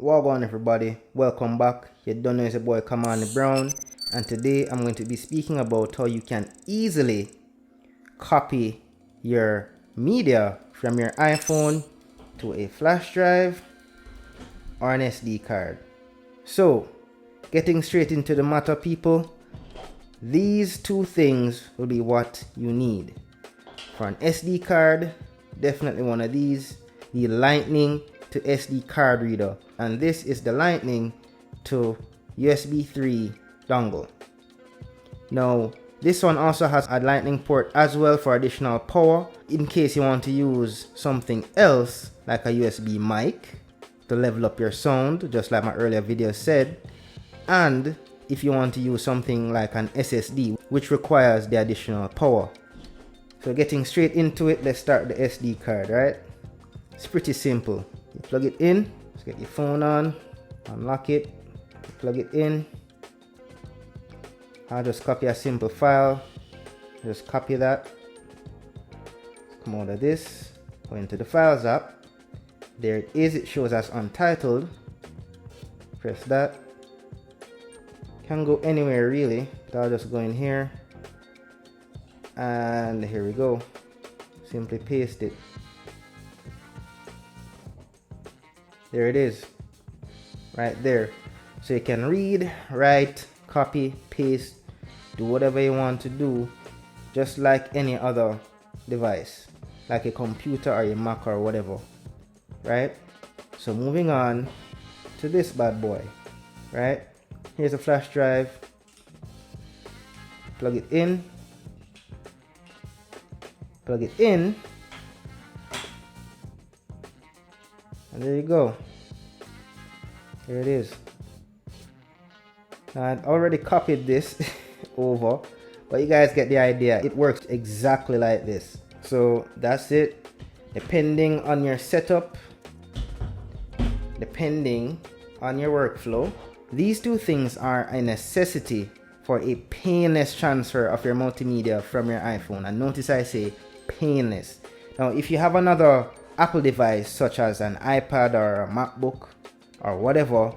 Welcome everybody, welcome back. You don't know it's your boy Commander Brown, and today I'm going to be speaking about how you can easily copy your media from your iPhone to a flash drive or an SD card. So, getting straight into the matter, people, these two things will be what you need. For an SD card, definitely one of these, the Lightning to SD card reader, and this is the Lightning to USB 3 dongle. Now this one also has a Lightning port as well for additional power in case you want to use something else like a USB mic to level up your sound, just like my earlier video said, and if you want to use something like an SSD which requires the additional power. So getting straight into it, let's start the SD card, right? It's pretty simple. You plug it in, just get your phone on, unlock it, plug it in. I'll just copy a simple file, just copy that, come out of this, go into the Files app, there it is, it shows as untitled, press that, can go anywhere really, but I'll just go in here, and here we go, simply paste it. There it is, right there. So you can read, write, copy, paste, do whatever you want to do, just like any other device, like a computer or a Mac or whatever, right? So moving on to this bad boy, right? Here's a flash drive, plug it in, and there you go. Here it is. Now I've already copied this over, but you guys get the idea. It works exactly like this. So that's it. Depending on your setup, depending on your workflow, these two things are a necessity for a painless transfer of your multimedia from your iPhone. And notice I say painless. Now if you have another Apple device such as an iPad or a MacBook or whatever,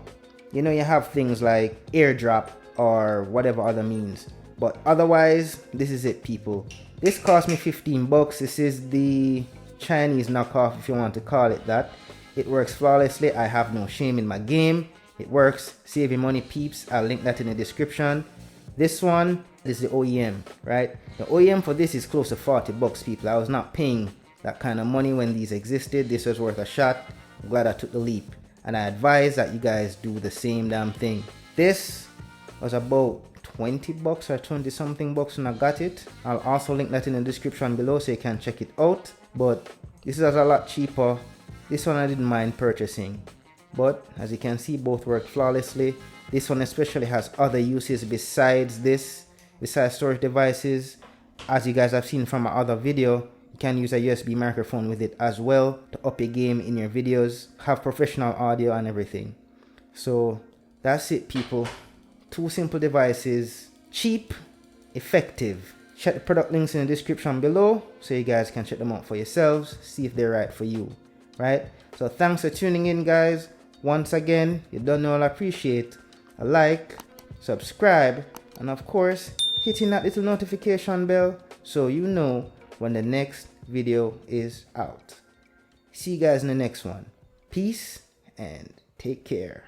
you know, you have things like AirDrop or whatever other means, but otherwise this is it, people. This cost me 15 bucks. This is the Chinese knockoff, if you want to call it that. It works flawlessly. I have no shame in my game. It works. Save your money, peeps. I'll link that in the description. This one is the OEM, right? The OEM for this is close to 40 bucks, people. I was not paying that kind of money when these existed. This was worth a shot. I'm glad I took the leap, and I advise that you guys do the same damn thing. This was about 20 bucks or 20 something bucks when I got it. I'll also link that in the description below so you can check it out, but this is a lot cheaper. This one I didn't mind purchasing, but as you can see, both work flawlessly. This one especially has other uses besides this, besides storage devices. As you guys have seen from my other video, you can use a USB microphone with it as well to up your game in your videos, have professional audio and everything. So that's it, people. Two simple devices, cheap, effective. Check the product links in the description below so you guys can check them out for yourselves, see if they're right for you, right? So thanks for tuning in, guys. Once again, you don't know, I'll appreciate a like, subscribe, and of course hitting that little notification bell so you know when the next video is out. See you guys in the next one. Peace and take care.